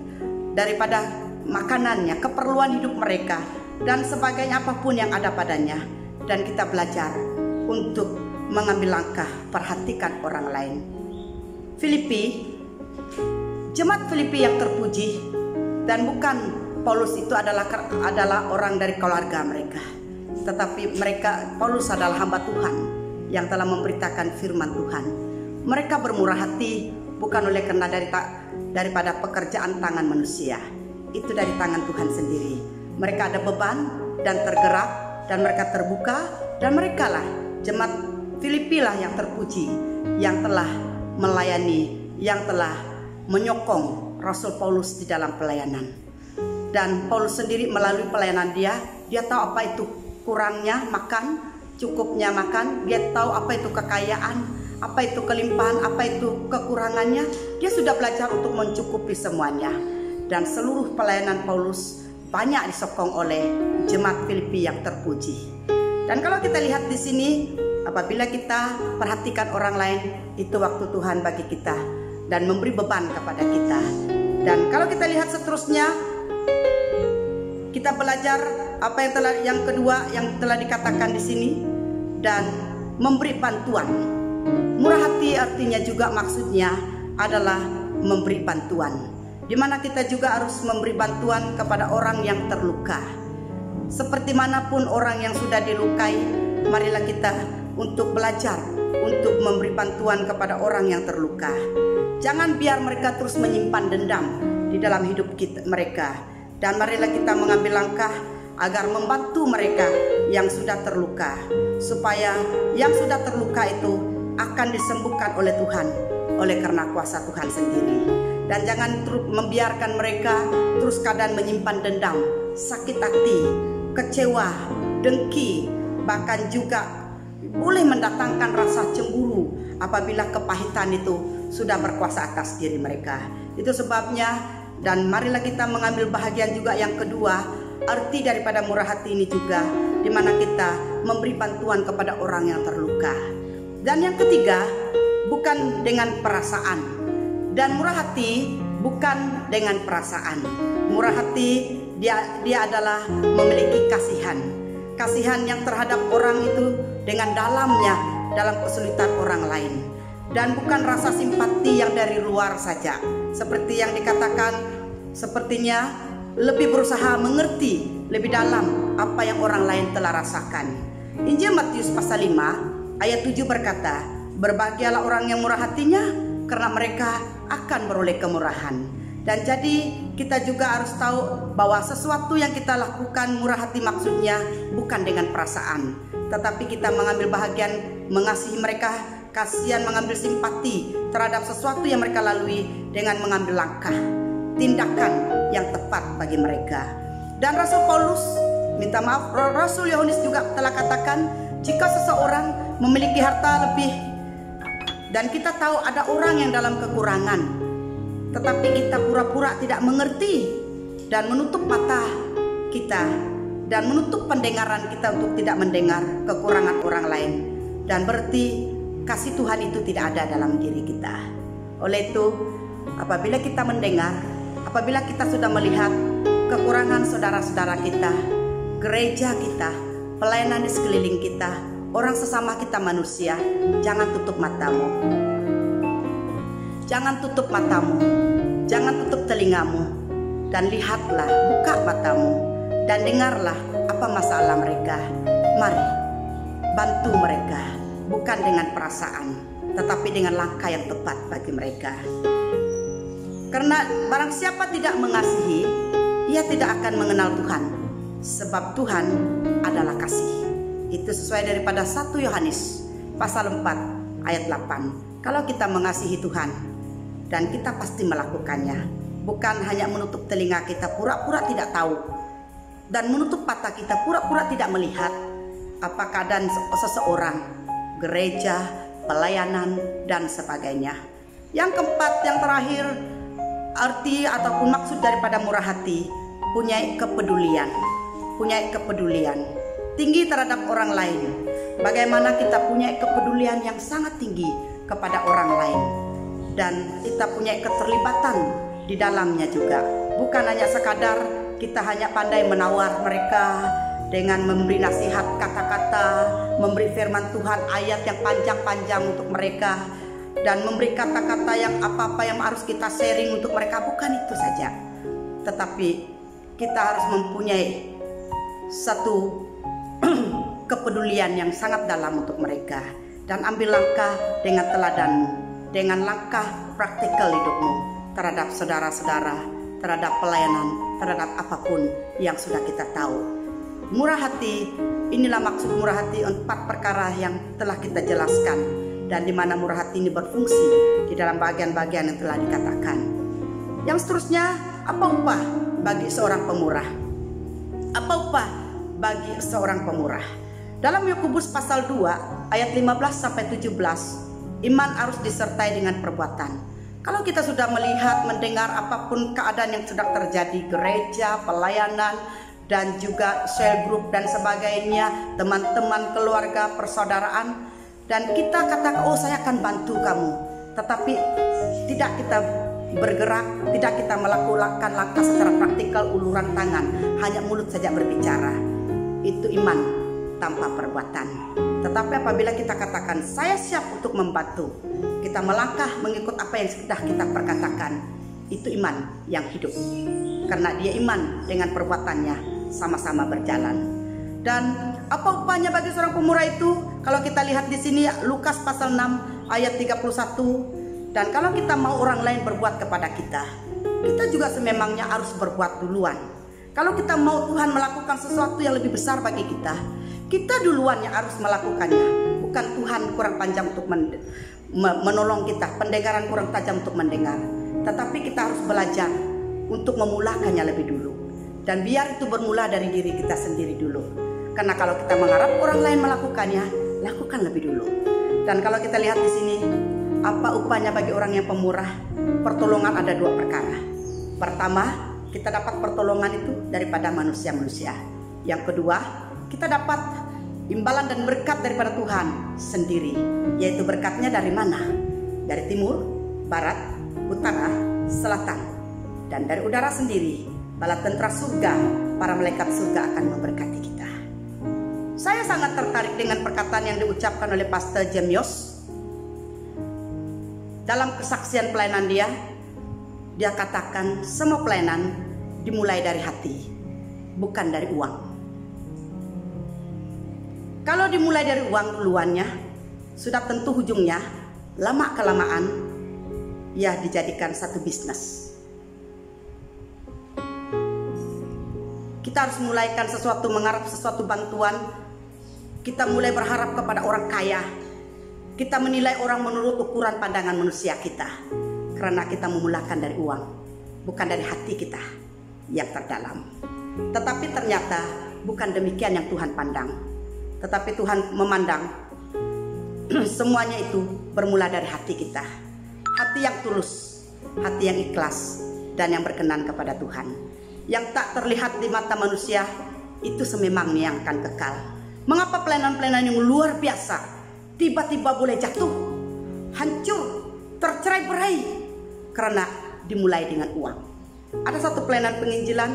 daripada makanannya, keperluan hidup mereka, dan sebagainya, apapun yang ada padanya. Dan kita belajar untuk mengambil langkah perhatikan orang lain. Jemaat Filipi yang terpuji, dan bukan Paulus itu adalah orang dari keluarga mereka, tetapi Paulus adalah hamba Tuhan yang telah memberitakan firman Tuhan. Mereka bermurah hati bukan oleh karena daripada pekerjaan tangan manusia, itu dari tangan Tuhan sendiri. Mereka ada beban dan tergerak, dan mereka terbuka, dan mereka lah jemaat Filipi lah yang terpuji, yang telah melayani, yang telah menyokong Rasul Paulus di dalam pelayanan. Dan Paulus sendiri melalui pelayanan dia tahu apa itu kurangnya makan, cukupnya makan, dia tahu apa itu kekayaan, apa itu kelimpahan, apa itu kekurangannya. Dia sudah belajar untuk mencukupi semuanya. Dan seluruh pelayanan Paulus banyak disokong oleh jemaat Filipi yang terpuji. Dan kalau kita lihat di sini, apabila kita perhatikan orang lain, itu waktu Tuhan bagi kita dan memberi beban kepada kita. Dan kalau kita lihat seterusnya, kita belajar apa yang kedua yang telah dikatakan di sini, dan memberi bantuan. Murah hati artinya juga maksudnya adalah memberi bantuan, di mana kita juga harus memberi bantuan kepada orang yang terluka. Seperti manapun orang yang sudah dilukai, marilah kita untuk belajar untuk memberi bantuan kepada orang yang terluka. Jangan biar mereka terus menyimpan dendam di dalam hidup mereka. Dan marilah kita mengambil langkah agar membantu mereka yang sudah terluka, supaya yang sudah terluka itu akan disembuhkan oleh Tuhan, oleh karena kuasa Tuhan sendiri. Dan jangan terus membiarkan mereka terus keadaan menyimpan dendam sakit hati, kecewa, dengki, bahkan juga boleh mendatangkan rasa cemburu apabila kepahitan itu sudah berkuasa atas diri mereka. Itu sebabnya, dan marilah kita mengambil bahagian juga yang kedua, arti daripada murah hati ini juga, di mana kita memberi bantuan kepada orang yang terluka. Dan yang ketiga, bukan dengan perasaan. Dan murah hati bukan dengan perasaan. Murah hati dia adalah memiliki kasihan. Kasihan yang terhadap orang itu dengan dalamnya dalam kesulitan orang lain. Dan bukan rasa simpati yang dari luar saja. Seperti yang dikatakan, sepertinya lebih berusaha mengerti lebih dalam apa yang orang lain telah rasakan. Injil Matius pasal 5 ayat 7 berkata, berbahagialah orang yang murah hatinya, karena mereka akan beroleh kemurahan. Dan jadi kita juga harus tahu bahwa sesuatu yang kita lakukan murah hati maksudnya bukan dengan perasaan, tetapi kita mengambil bahagian mengasihi mereka, kasihan, mengambil simpati terhadap sesuatu yang mereka lalui dengan mengambil langkah, tindakan yang tepat bagi mereka. Dan Rasul Paulus, minta maaf, Rasul Yohanes juga telah katakan, jika seseorang memiliki harta lebih dan kita tahu ada orang yang dalam kekurangan, tetapi kita pura-pura tidak mengerti dan menutup mata kita dan menutup pendengaran kita untuk tidak mendengar kekurangan orang lain, dan berarti kasih Tuhan itu tidak ada dalam diri kita. Oleh itu, apabila kita mendengar, apabila kita sudah melihat kekurangan saudara-saudara kita, gereja kita, pelayanan di sekeliling kita, orang sesama kita manusia, jangan tutup matamu. Jangan tutup matamu. Jangan tutup telingamu. Dan lihatlah, buka matamu. Dan dengarlah apa masalah mereka. Mari, bantu mereka. Bukan dengan perasaan, tetapi dengan langkah yang tepat bagi mereka. Karena barang siapa tidak mengasihi, ia tidak akan mengenal Tuhan. Sebab Tuhan adalah kasih. Itu sesuai daripada 1 Yohanes pasal 4 ayat 8. Kalau kita mengasihi Tuhan dan kita pasti melakukannya, bukan hanya menutup telinga kita pura-pura tidak tahu dan menutup mata kita pura-pura tidak melihat apa keadaan seseorang, gereja, pelayanan dan sebagainya. Yang keempat, yang terakhir, arti ataupun maksud daripada murah hati, punya kepedulian. Tinggi terhadap orang lain. Bagaimana kita punya kepedulian yang sangat tinggi kepada orang lain, dan kita punya keterlibatan di dalamnya juga. Bukan hanya sekadar kita hanya pandai menawar mereka dengan memberi nasihat kata-kata, memberi firman Tuhan ayat yang panjang-panjang untuk mereka, dan memberi kata-kata yang apa-apa yang harus kita sharing untuk mereka. Bukan itu saja, tetapi kita harus mempunyai satu kepedulian yang sangat dalam untuk mereka, dan ambil langkah dengan teladanmu, dengan langkah praktikal hidupmu terhadap saudara-saudara, terhadap pelayanan, terhadap apapun yang sudah kita tahu. Murah hati, inilah maksud murah hati, 4 perkara yang telah kita jelaskan, dan di mana murah hati ini berfungsi di dalam bagian-bagian yang telah dikatakan. Yang seterusnya, apa upah bagi seorang pemurah? Apa upah bagi seorang pemurah? Dalam Yakobus pasal 2 ayat 15 sampai 17, iman harus disertai dengan perbuatan. Kalau kita sudah melihat, mendengar apapun keadaan yang sedang terjadi, gereja, pelayanan, dan juga cell group dan sebagainya, teman-teman, keluarga, persaudaraan, dan kita katakan, oh saya akan bantu kamu, tetapi tidak kita bergerak, tidak kita melakukan langkah secara praktikal, uluran tangan, hanya mulut saja berbicara, itu iman tanpa perbuatan. Tetapi apabila kita katakan saya siap untuk membantu, kita melangkah mengikut apa yang sudah kita perkatakan, itu iman yang hidup, karena dia iman dengan perbuatannya sama-sama berjalan. Dan apa upahnya bagi seorang pemurah itu? Kalau kita lihat di sini Lukas pasal 6 ayat 31, dan kalau kita mau orang lain berbuat kepada kita, kita juga sememangnya harus berbuat duluan. Kalau kita mau Tuhan melakukan sesuatu yang lebih besar bagi kita duluan yang harus melakukannya. Bukan Tuhan kurang panjang untuk menolong kita, pendengaran kurang tajam untuk mendengar, tetapi kita harus belajar untuk memulakannya lebih dulu. Dan biar itu bermula dari diri kita sendiri dulu. Karena kalau kita mengharap orang lain melakukannya, lakukan lebih dulu. Dan kalau kita lihat di sini, apa upahnya bagi orang yang pemurah? Pertolongan ada 2 perkara. Pertama, kita dapat pertolongan itu daripada manusia-manusia. Yang kedua, kita dapat imbalan dan berkat daripada Tuhan sendiri. Yaitu berkatnya dari mana? Dari timur, barat, utara, selatan. Dan dari udara sendiri, bala tentara surga, para malaikat surga akan memberkati kita. Saya sangat tertarik dengan perkataan yang diucapkan oleh Pastor James Yos. Dalam kesaksian pelayanan dia katakan semua pelayanan dimulai dari hati, bukan dari uang. Kalau dimulai dari uang duluannya, sudah tentu ujungnya lama-kelamaan ya dijadikan satu bisnis. Kita harus mulaikan sesuatu, mengharap sesuatu bantuan. Kita mulai berharap kepada orang kaya. Kita menilai orang menurut ukuran pandangan manusia kita. Karena kita memulakan dari uang, bukan dari hati kita yang terdalam. Tetapi ternyata bukan demikian yang Tuhan pandang. Tetapi Tuhan memandang semuanya itu bermula dari hati kita. Hati yang tulus, hati yang ikhlas, dan yang berkenan kepada Tuhan. Yang tak terlihat di mata manusia, itu sememangnya yang akan kekal. Mengapa pelayanan-pelayanan yang luar biasa tiba-tiba boleh jatuh, hancur, tercerai-berai? Karena dimulai dengan uang. Ada satu pelayanan penginjilan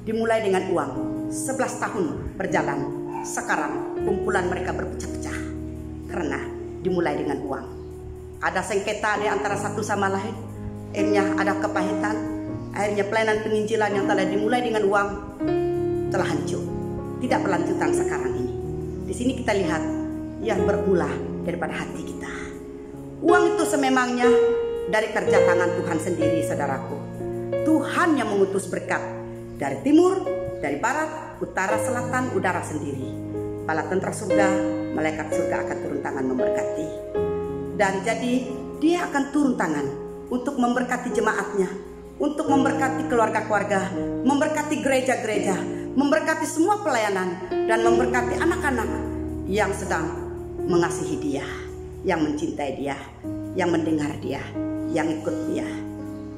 dimulai dengan uang. 11 tahun berjalan. Sekarang kumpulan mereka berpecah-pecah karena dimulai dengan uang. Ada sengketa di antara satu sama lain. Akhirnya ada kepahitan. Akhirnya pelayanan penginjilan yang telah dimulai dengan uang telah hancur. Tidak berlanjutan sekarang ini. Di sini kita lihat yang bermula daripada hati kita. Uang itu sememangnya dari kerja tangan Tuhan sendiri, saudaraku. Tuhan yang mengutus berkat dari timur, dari barat, utara, selatan, udara sendiri. Bala tentara surga, malaikat surga akan turun tangan memberkati. Dan jadi dia akan turun tangan untuk memberkati jemaatnya, untuk memberkati keluarga-keluarga, memberkati gereja-gereja, memberkati semua pelayanan, dan memberkati anak-anak yang sedang mengasihi dia, yang mencintai dia, yang mendengar dia, yang ikut dia.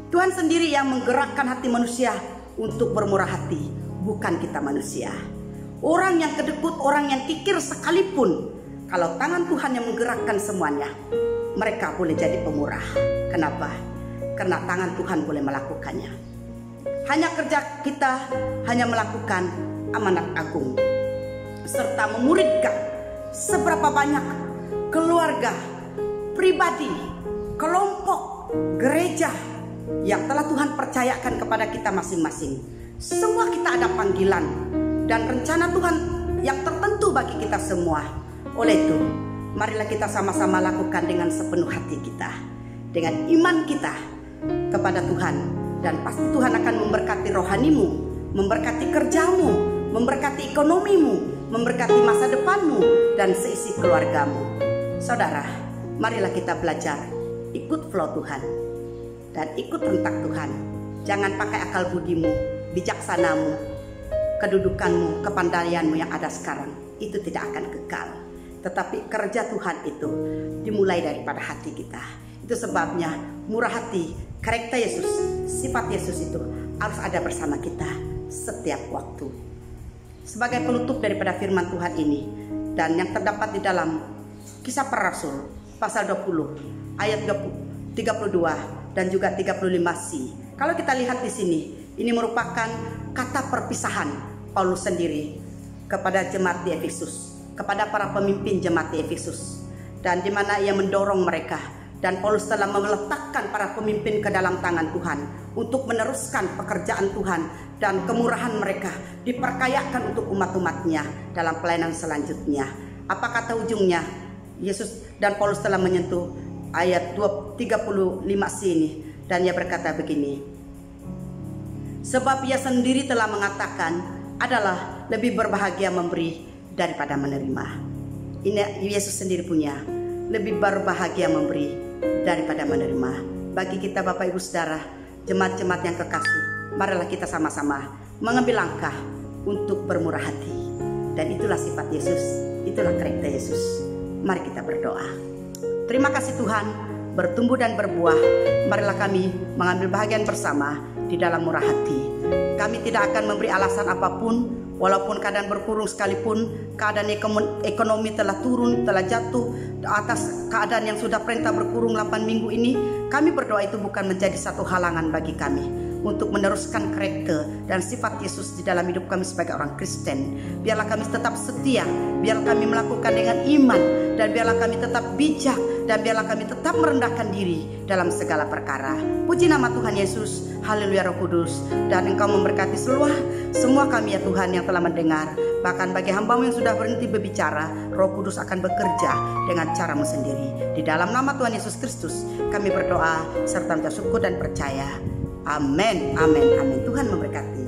Tuhan sendiri yang menggerakkan hati manusia untuk bermurah hati, bukan kita manusia. Orang yang kedekut, orang yang kikir sekalipun, kalau tangan Tuhan yang menggerakkan semuanya, mereka boleh jadi pemurah. Kenapa? Karena tangan Tuhan boleh melakukannya. Hanya kerja kita hanya melakukan amanat agung, serta memuridkan seberapa banyak keluarga, pribadi, kelompok, gereja yang telah Tuhan percayakan kepada kita masing-masing. Semua kita ada panggilan dan rencana Tuhan yang tertentu bagi kita semua. Oleh itu, marilah kita sama-sama lakukan dengan sepenuh hati kita, dengan iman kita kepada Tuhan. Dan pasti Tuhan akan memberkati rohanimu, memberkati kerjamu, memberkati ekonomimu, memberkati masa depanmu, dan seisi keluargamu. Saudara, marilah kita belajar ikut flow Tuhan dan ikut rentak Tuhan. Jangan pakai akal budimu, bijaksanamu, kedudukanmu, kepandaianmu yang ada sekarang. Itu tidak akan kekal. Tetapi kerja Tuhan itu dimulai daripada hati kita. Itu sebabnya murah hati, karakter Yesus, sifat Yesus itu harus ada bersama kita setiap waktu. Sebagai penutup daripada firman Tuhan ini, dan yang terdapat di dalam Kisah Para Rasul pasal 20 ayat 32 dan juga 35c. Kalau kita lihat di sini, ini merupakan kata perpisahan Paulus sendiri kepada jemaat di Efesus, kepada para pemimpin jemaat di Efesus, dan di mana ia mendorong mereka. Dan Paulus telah meletakkan para pemimpin ke dalam tangan Tuhan untuk meneruskan pekerjaan Tuhan, dan kemurahan mereka diperkayakan untuk umat-umatnya dalam pelayanan selanjutnya. Apa kata ujungnya? Yesus dan Paulus telah menyentuh ayat 35c ini, dan ia berkata begini: sebab ia sendiri telah mengatakan adalah lebih berbahagia memberi daripada menerima. Ini Yesus sendiri punya, lebih berbahagia memberi daripada menerima. Bagi kita Bapak Ibu Saudara, jemaat-jemaat yang kekasih, marilah kita sama-sama mengambil langkah untuk bermurah hati. Dan itulah sifat Yesus, itulah karakter Yesus. Mari kita berdoa. Terima kasih Tuhan, bertumbuh dan berbuah. Marilah kami mengambil bahagian bersama di dalam murah hati. Kami tidak akan memberi alasan apapun, walaupun keadaan berkurung sekalipun, keadaan ekonomi telah turun, telah jatuh atas keadaan yang sudah perintah berkurung 8 minggu ini. Kami berdoa itu bukan menjadi satu halangan bagi kami untuk meneruskan karakter dan sifat Yesus di dalam hidup kami sebagai orang Kristen. Biarlah kami tetap setia, biarlah kami melakukan dengan iman, dan biarlah kami tetap bijak, dan biarlah kami tetap merendahkan diri dalam segala perkara. Puji nama Tuhan Yesus, haleluya Roh Kudus, dan Engkau memberkati semua kami ya Tuhan yang telah mendengar. Bahkan bagi hamba-Mu yang sudah berhenti berbicara, Roh Kudus akan bekerja dengan cara-Mu sendiri. Di dalam nama Tuhan Yesus Kristus kami berdoa serta mengucap syukur dan percaya. Amin, amin, amin. Tuhan memberkati.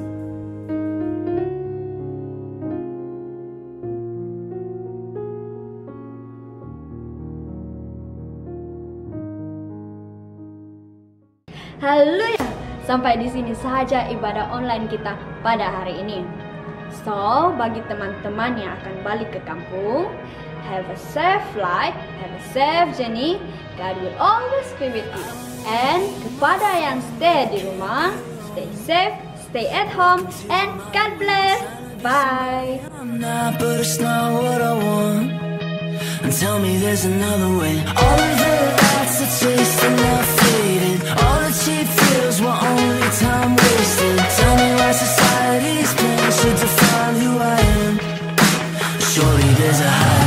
Haleluya. Sampai di sini saja ibadah online kita pada hari ini. So, bagi teman-teman yang akan balik ke kampung, have a safe flight, have a safe journey. God will always be with you. And kepada yang stay di rumah, stay safe, stay at home, and God bless. Bye. I'm not, but it's not what I want. And tell me there's another way. All of the lights are chasing, not faded. All the cheap thrills were only time wasted. Tell me why society's plan should define who I am. Surely there's a higher